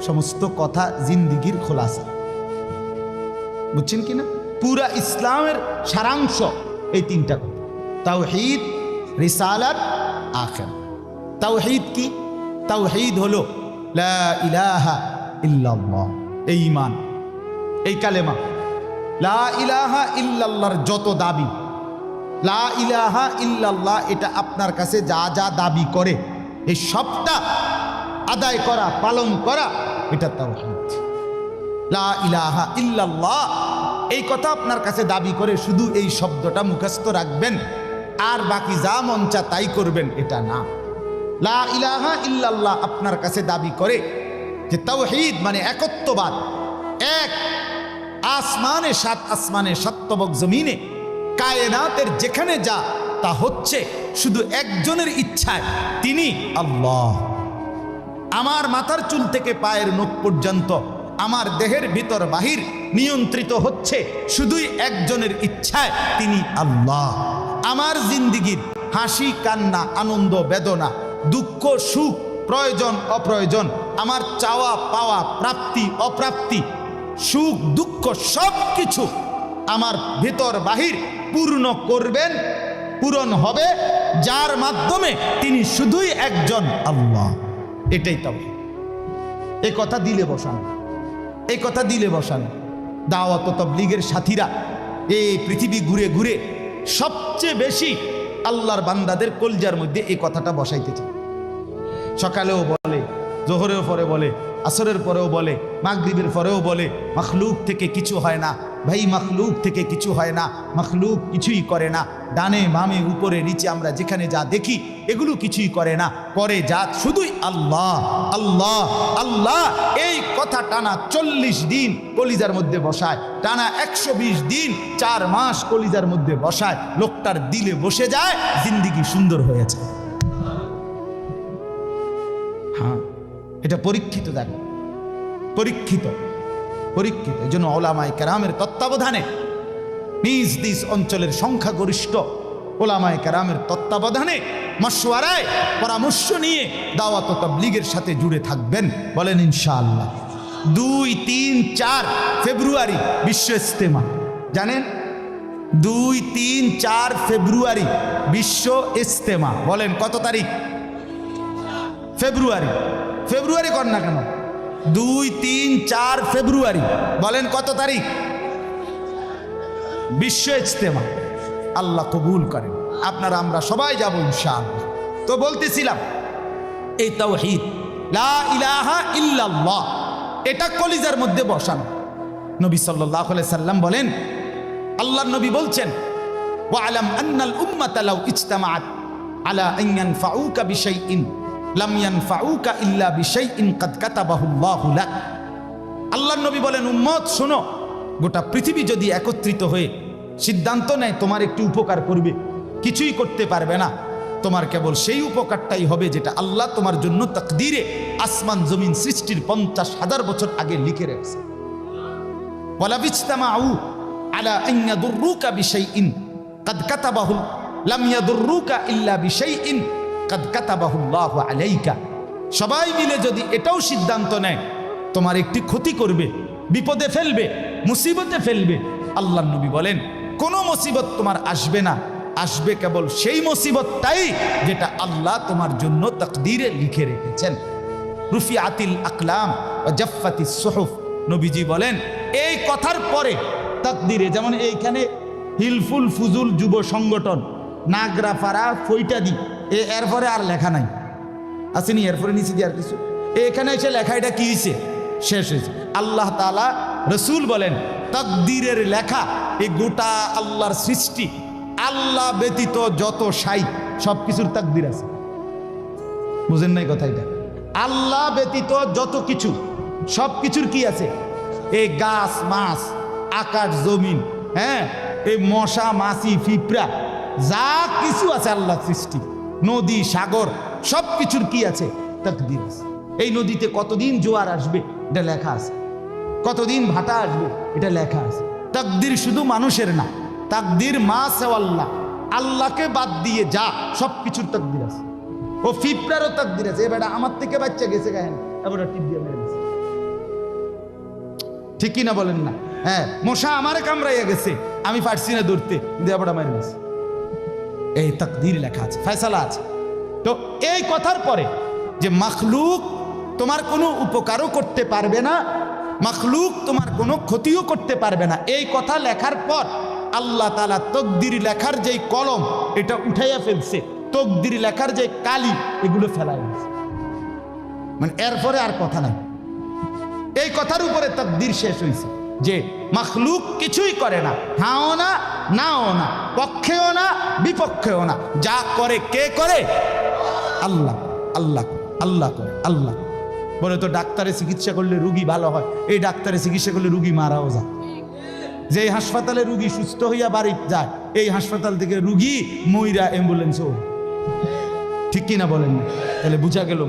সমস্ত কথা জিন্দিগির খোলাসা। বুঝছেন কিনা? পুরা ইসলামের সারাংশ এই তিনটা কথা, তাওহীদ, রিসালাত, আখিরাত। তাওহীদ কি? তাওহীদ হলো লা ইলাহা ইল্লাল্লাহ, এই ঈমান, এই কালেমা। লা ইলাহা ইল্লাল্লাহর যত দাবি, লা ইলাহা ইল্লাল্লাহ এটা আপনার কাছে যা যা দাবি করে এই সবটা আদায় করা, পালন করা, এটা তাওহীদ। লা ইলাহা ইল্লাল্লাহ এই কথা আপনার কাছে দাবি করে শুধু এই শব্দটা মুখস্থ রাখবেন আর বাকি যা মন চা তাই করবেন, এটা না। লা ইলাহা ইল্লাল্লাহ আপনার কাছে দাবি করে যে তাওহীদ মানে একত্ববাদ, এক আসমানে সাত আসমানে সাতবক জমিনে কায়নাতের যেখানে যা তা হচ্ছে শুধু একজনের ইচ্ছায়, তিনি আল্লাহ। আমার মাথার চুল থেকে পায়ের নখ পর্যন্ত আমার দেহের ভিতর বাহির নিয়ন্ত্রিত হচ্ছে শুধুই একজনের ইচ্ছায়, তিনি আল্লাহ। আমার জিন্দিগির হাসি কান্না, আনন্দ বেদনা, দুঃখ সুখ, প্রয়োজন অপ্রয়োজন, আমার চাওয়া পাওয়া, প্রাপ্তি অপ্রাপ্তি, সুখ দুঃখ সব কিছু আমার ভিতর বাহির পূর্ণ করবেন, পূরণ হবে যার মাধ্যমে, তিনি শুধুই একজন আল্লাহ। এটাই তাওহীদ। এই কথা দিলে বসানো, এই কথা দিলে বসানো। দাওয়াত ও তাবলীগের সাথীরা এই পৃথিবী ঘুরে ঘুরে সবচেয়ে বেশি আল্লাহর বান্দাদের কলজার মধ্যে এই কথাটা বসাইতে চায়। সকালেও বলে, জোহরের পরে বলে, আসরের পরেও বলে, মাগরিবের পরেও বলে, মখলুক থেকে কিছু হয় না ভাই, মখলুক থেকে কিছু হয় না, মখলুক কিছুই করে না। ডানে বামে উপরে নিচে আমরা যেখানে যা দেখি এগুলো কিছুই করে না, করে যা শুধুই আল্লাহ আল্লাহ আল্লাহ। এই কথা টানা 40 দিন কলিজার মধ্যে বসায়, টানা 120 দিন 4 মাস কলিজার মধ্যে বসায়, লোকটার দিলে বসে যায়, জিন্দিগি সুন্দর হয়েছে। হ্যাঁ, এটা পরীক্ষিত, দেখো পরীক্ষিত পরীক্ষিত। এই জন্য ওলামায়ে কেরামের তত্ত্বাবধানে, নিজ নিজ অঞ্চলের সংখ্যাগরিষ্ঠ ওলামায়ে কেরামের তত্ত্বাবধানে, মশওয়ারায় পরামর্শ নিয়ে দাওয়াত ও তাবলীগের সাথে জুড়ে থাকবেন। বলেন ইনশাআল্লাহ। 2, 3, 4 ফেব্রুয়ারি বিশ্ব ইজতেমা, জানেন? 2, 3, 4 ফেব্রুয়ারি বিশ্ব ইজতেমা। বলেন কত তারিখ? ফেব্রুয়ারি। ফেব্রুয়ারি কর না কেন? 2, 3, 4 ফেব্রুয়ারি। বলেন কত তারিখ? বিশ্ব ইজতেমা। আল্লাহ কবুল করেন। আপনারা আমরা সবাই যাব ইনশাআল্লাহ। তো বলতেছিলাম এই তাওহীদ লা ইলাহা ইল্লাল্লাহ এটা কলিজার মধ্যে বসানো। নবী সাল্লাল্লাহু আলাইহি সাল্লাম বলেন, আল্লাহর নবী বলছেন, ওয়া আলাম আন্নাল উম্মাতা লাউ ইজতামাআত আলা আন ইয়ানফাউকা বিশাইইন লাম ইয়ানফাউকা ইল্লা বিশাইইন কাদ কাতাবাহুল্লাহু লাক। আল্লাহর নবী বলেন, উম্মত শোনো, গোটা পৃথিবী যদি একত্রিত হয়ে সিদ্ধান্ত নেয় তোমার একটু উপকার করবে, কিছুই করতে পারবে না, তোমার কেবল সেই উপকারটাই হবে যেটা আল্লাহ তোমার জন্য তাকদীরে আসমান জমিন সৃষ্টির 50,000 বছর আগে লিখে রেখেছে। ওয়ালা বিজতামাউ আলা আন ইয়াদুররুকা বিশাইইন কাদ কাতাবাহু লাম ইয়াদুররুকা ইল্লা বিশাইইন কাদ কাতাবাহুল্লাহু আলাইকা। সবাই মিলে যদি এটাও সিদ্ধান্ত নেয় তোমার একটি ক্ষতি করবে, বিপদে ফেলবে, মুসিবতে ফেলবে, আল্লাহর নবী বলেন কোনো মুসিবত তোমার আসবে না, আসবে কেবল সেই মুসিবতটাই যেটা আল্লাহ তোমার জন্য তাকদীরে লিখে রেখেছেন। রুফিআতিল আকলাম ওয়া জাফফাতিস সুহুফ। নবীজি বলেন এই কথার পরে তাকদীরে, যেমন এইখানে হিলফুল ফুজুল যুব সংগঠন নাগরাপাড়া ফৈটাদি, এরপরে আর লেখা নাই, আসেনি, এরপরে নিচে দিয়ে আর কিছু, এখানে এসে লেখা, এটা কি হয়েছে? শেষ হয়েছে। আল্লাহ তাআলা, রসুল বলেন তাকদীরের লেখা এই গোটা আল্লাহর সৃষ্টি, আল্লাহ ব্যতীত যত সাই সব কিছুর তাকদীর আছে। বুঝেন নাই কথা? এটা আল্লাহ ব্যতীত যত কিছু সব কিছুর কি আছে? এই গাছ মাছ, আকাশ জমিন, হ্যাঁ, এই মশা মাছি পিঁপড়া যা কিছু আছে আল্লাহ সৃষ্টি, নদী সাগর সব কিছুর কি আছে? তাকদীর আছে। এই নদীতে কতদিন জোয়ার আসবে এটা লেখা আছে, কতদিন ভাটা আসবে এটা লেখা আছে। তাকদীর শুধু মানুষের না, তাকদীর মা সেওয়াল্লাহ, আল্লাহকে বাদ দিয়ে যা সব কিছুর তাকদীর আছে। ও পিঁপড়ারও তাকদীর আছে। এবার আমার থেকে বাচ্চা গেছে গায়ে, এবার টিপ দিয়ে মেরে গেছে, ঠিক কিনা বলেন না? হ্যাঁ, মশা আমারে কামড়াইয়া গেছে, আমি পারছি না ধরতে, দেবটা মারি গেছে। এই তাকদীর লেখা আছে, ফয়সালা আছে। তো এই কথার পরে যে মাখলুক তোমার কোনো উপকারও করতে পারবে না, মাখলুক তোমার কোনো ক্ষতিও করতে পারবে না, এই কথা লেখার পর আল্লাহ তাআলা তকদির লেখার যেই কলম এটা উঠাইয়া ফেলছে, তকদির লেখার যে কালি এগুলো ফেলাই দিয়েছে। মানে এরপরে আর কথা নাই, এই কথার উপরে তকদির শেষ হয়েছে যে মাখলুক কিছুই করে না, হাও না নাও না, পক্ষেও না বিপক্ষেও না, যা করে কে করে? আল্লাহ। আল্লাহ আল্লাহ করে, আল্লাহ। বলে তো ডাক্তারে চিকিৎসা করলে রুগী ভালো হয়, এই ডাক্তারে চিকিৎসা করলে রুগী মারাও যায়। যে হাসপাতালে রুগী সুস্থ হইয়া বাড়ি যায়, এই হাসপাতাল থেকে রুগী মইরা অ্যাম্বুলেন্সও। ঠিক কিনা বলেন? তাহলে বুঝা গেল